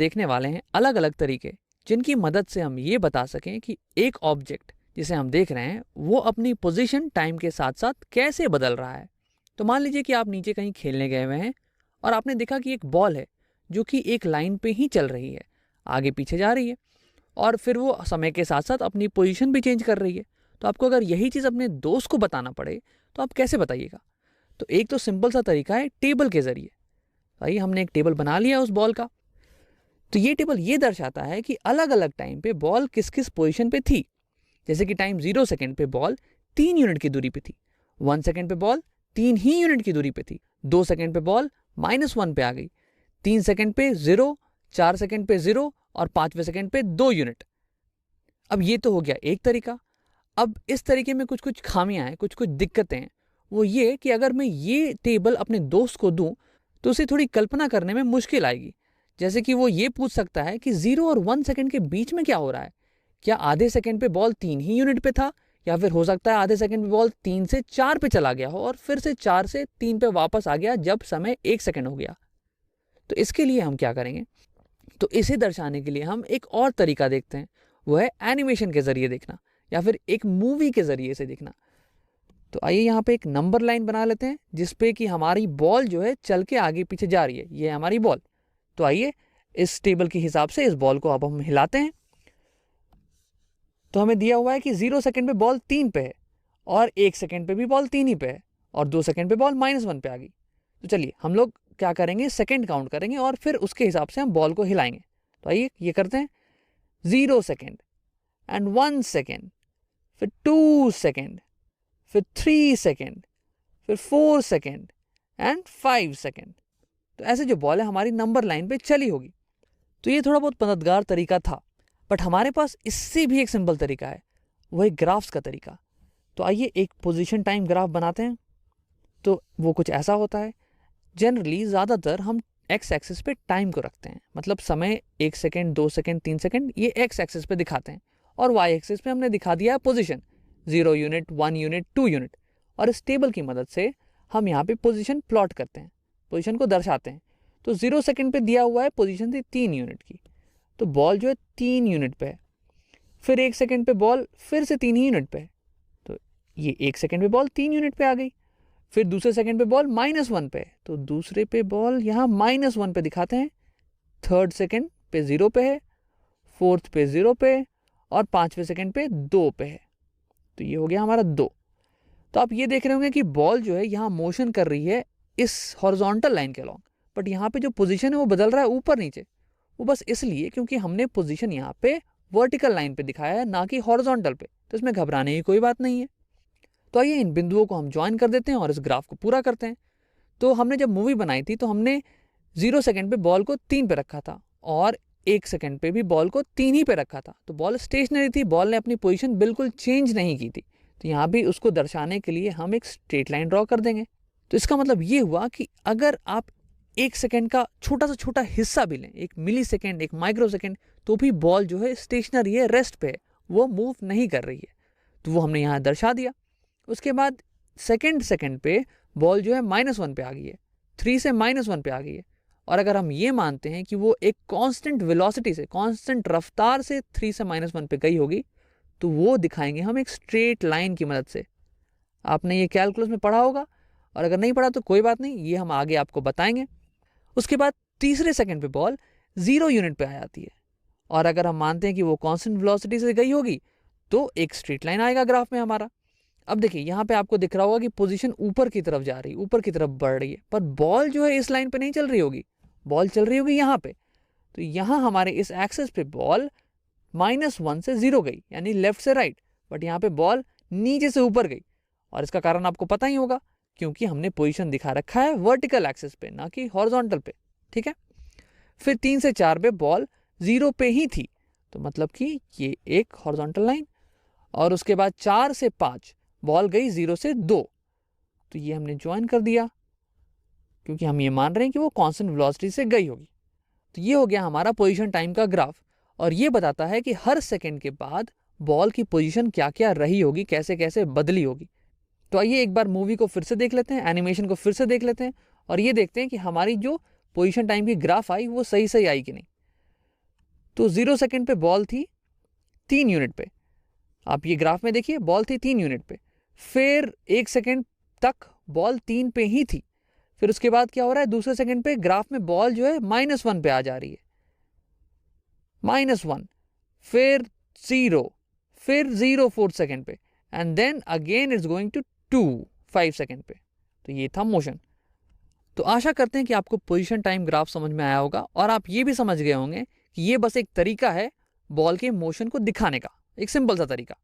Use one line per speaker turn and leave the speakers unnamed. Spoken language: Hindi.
देखने वाले हैं अलग अलग तरीके जिनकी मदद से हम ये बता सकें कि एक ऑब्जेक्ट जिसे हम देख रहे हैं वो अपनी पोजीशन टाइम के साथ साथ कैसे बदल रहा है। तो मान लीजिए कि आप नीचे कहीं खेलने गए हुए हैं और आपने देखा कि एक बॉल है जो कि एक लाइन पे ही चल रही है, आगे पीछे जा रही है और फिर वो समय के साथ साथ अपनी पोजीशन भी चेंज कर रही है। तो आपको अगर यही चीज़ अपने दोस्त को बताना पड़े तो आप कैसे बताइएगा? तो एक तो सिंपल सा तरीका है टेबल के ज़रिए। भाई हमने एक टेबल बना लिया उस बॉल का, तो ये टेबल ये दर्शाता है कि अलग अलग टाइम पे बॉल किस किस पोजीशन पे थी। जैसे कि टाइम 0 सेकंड पे बॉल 3 यूनिट की दूरी पे थी, 1 सेकंड पे बॉल 3 ही यूनिट की दूरी पे थी, 2 सेकंड पे बॉल -1 पे आ गई, 3 सेकंड पे 0, 4 सेकंड पे 0 और 5वें सेकंड पे 2 यूनिट। अब ये तो हो गया एक तरीका। अब इस तरीके में कुछ कुछ खामियां हैं, कुछ कुछ दिक्कतें हैं। वो ये कि अगर मैं ये टेबल अपने दोस्त को दूं तो उसे थोड़ी कल्पना करने में मुश्किल आएगी। जैसे कि वो ये पूछ सकता है कि 0 और 1 सेकंड के बीच में क्या हो रहा है। क्या आधे सेकंड पे बॉल 3 ही यूनिट पे था, या फिर हो सकता है आधे सेकंड पे बॉल 3 से 4 पे चला गया हो और फिर से 4 से 3 पे वापस आ गया जब समय 1 सेकंड हो गया। तो इसके लिए हम क्या करेंगे, तो इसे दर्शाने के लिए हम एक और तरीका देखते हैं, वो है एनिमेशन के जरिए देखना या फिर एक मूवी के जरिए से देखना। तो आइए यहाँ पे एक नंबर लाइन बना लेते हैं जिसपे कि हमारी बॉल जो है चल के आगे पीछे जा रही है, ये है हमारी बॉल। तो आइए इस टेबल के हिसाब से इस बॉल को अब हम हिलाते हैं। तो हमें दिया हुआ है कि 0 सेकंड पे बॉल 3 पे है और 1 सेकंड पे भी बॉल 3 ही पे है और 2 सेकंड पे बॉल -1 पे आ गई। तो चलिए हम लोग क्या करेंगे, सेकंड काउंट करेंगे और फिर उसके हिसाब से हम बॉल को हिलाएंगे। तो आइए ये करते हैं, 0 सेकंड एंड 1 सेकंड, फिर 2 सेकंड, फिर 3 सेकंड, फिर 4 सेकंड एंड 5 सेकंड। तो ऐसे जो बॉल है हमारी नंबर लाइन पे चली होगी। तो ये थोड़ा बहुत मददगार तरीका था, बट हमारे पास इससे भी एक सिंपल तरीका है, वो है ग्राफ्स का तरीका। तो आइए एक पोजीशन टाइम ग्राफ बनाते हैं। तो वो कुछ ऐसा होता है, जनरली ज़्यादातर हम एक्स एक्सिस पे टाइम को रखते हैं, मतलब समय 1 सेकंड, 2 सेकंड, 3 सेकंड ये एक्स एक्सिस पे दिखाते हैं और वाई एक्सिस पे हमने दिखा दिया है पोजीशन 0 यूनिट, 1 यूनिट, 2 यूनिट। और इस टेबल की मदद से हम यहाँ पे पोजीशन प्लॉट करते हैं, पोजीशन को दर्शाते हैं। तो 0 सेकंड पे दिया हुआ है पोजीशन थी 3 यूनिट की, तो बॉल जो है 3 यूनिट पे है। फिर 1 सेकंड पे बॉल फिर से 3 ही यूनिट पे है, तो ये 1 सेकंड पे बॉल 3 यूनिट पे आ गई। फिर दूसरे सेकंड पे बॉल -1 पे है, तो दूसरे पे बॉल यहाँ -1 पे दिखाते हैं। थर्ड सेकंड पे 0 पे है, फोर्थ पे 0 पे और 5वें सेकंड पे 2 पे है। तो ये हो गया हमारा 2। तो आप ये देख रहे होंगे कि बॉल जो है यहाँ मोशन कर रही है इस हॉरिजॉन्टल लाइन के अलॉन्ग, बट यहाँ पे जो पोजीशन है वो बदल रहा है ऊपर नीचे। वो बस इसलिए क्योंकि हमने पोजीशन यहाँ पे वर्टिकल लाइन पे दिखाया है, ना कि हॉरिजॉन्टल पे। तो इसमें घबराने की कोई बात नहीं है। तो आइए इन बिंदुओं को हम ज्वाइन कर देते हैं और इस ग्राफ को पूरा करते हैं। तो हमने जब मूवी बनाई थी तो हमने 0 सेकंड पे बॉल को 3 पे रखा था और 1 सेकंड पे भी बॉल को 3 ही पे रखा था। तो बॉल स्टेशनरी थी, बॉल ने अपनी पोजीशन बिल्कुल चेंज नहीं की थी। तो यहाँ भी उसको दर्शाने के लिए हम एक स्ट्रेट लाइन ड्रॉ कर देंगे। तो इसका मतलब ये हुआ कि अगर आप 1 सेकंड का छोटा सा छोटा हिस्सा भी लें, 1 मिली सेकेंड, 1 माइक्रो सेकेंड, तो भी बॉल जो है स्टेशनरी है, रेस्ट पे है, वो मूव नहीं कर रही है। तो वो हमने यहाँ दर्शा दिया। उसके बाद सेकंड पे बॉल जो है -1 पे आ गई है, 3 से -1 पे आ गई है। और अगर हम ये मानते हैं कि वो एक कांस्टेंट वेलोसिटी से, कांस्टेंट रफ्तार से 3 से -1 पे गई होगी, तो वो दिखाएंगे हम एक स्ट्रेट लाइन की मदद से। आपने ये कैलकुलस में पढ़ा होगा, और अगर नहीं पढ़ा तो कोई बात नहीं, ये हम आगे आपको बताएंगे। उसके बाद तीसरे सेकंड पे बॉल 0 यूनिट पे आ जाती है, और अगर हम मानते हैं कि वो कांस्टेंट वेलोसिटी से गई होगी तो एक स्ट्रेट लाइन आएगा ग्राफ में हमारा। अब देखिए यहाँ पे आपको दिख रहा होगा कि पोजीशन ऊपर की तरफ जा रही है, ऊपर की तरफ बढ़ रही है, पर बॉल जो है इस लाइन पे नहीं चल रही होगी, बॉल चल रही होगी यहाँ पे। तो यहाँ हमारे इस एक्सेस पे बॉल -1 से 0 गई, यानी लेफ्ट से राइट, बट यहाँ पे बॉल नीचे से ऊपर गई। और इसका कारण आपको पता ही होगा, क्योंकि हमने पोजीशन दिखा रखा है वर्टिकल एक्सिस पे, ना कि हॉरिजॉन्टल पे। ठीक है। फिर 3 से 4 पे बॉल 0 पे ही थी, तो मतलब कि ये एक हॉरिजॉन्टल लाइन। और उसके बाद 4 से 5 बॉल गई 0 से 2, तो ये हमने ज्वाइन कर दिया, क्योंकि हम ये मान रहे हैं कि वो कांस्टेंट वेलोसिटी से गई होगी। तो ये हो गया हमारा पोजीशन टाइम का ग्राफ, और ये बताता है कि हर सेकंड के बाद बॉल की पोजीशन क्या क्या रही होगी, कैसे कैसे बदली होगी। तो आइए एक बार मूवी को फिर से देख लेते हैं, एनिमेशन को फिर से देख लेते हैं, और ये देखते हैं कि हमारी जो पोजीशन टाइम की ग्राफ आई वो सही सही आई कि नहीं। तो 0 सेकंड पे बॉल थी 3 यूनिट पे, आप ये ग्राफ में देखिए बॉल थी 3 यूनिट पे, फिर 1 सेकंड तक बॉल 3 पे ही थी, फिर उसके बाद क्या हो रहा है, दूसरे सेकंड पे ग्राफ में बॉल जो है -1 पे आ जा रही है, -1, फिर 0, फिर 0 4 सेकंड पे, and then again it's going to 2 5 second पे। तो ये था मोशन। तो आशा करते हैं कि आपको पोजीशन टाइम ग्राफ समझ में आया होगा और आप ये भी समझ गए होंगे कि ये बस एक तरीका है बॉल के मोशन को दिखाने का, एक सिंपल सा तरीका।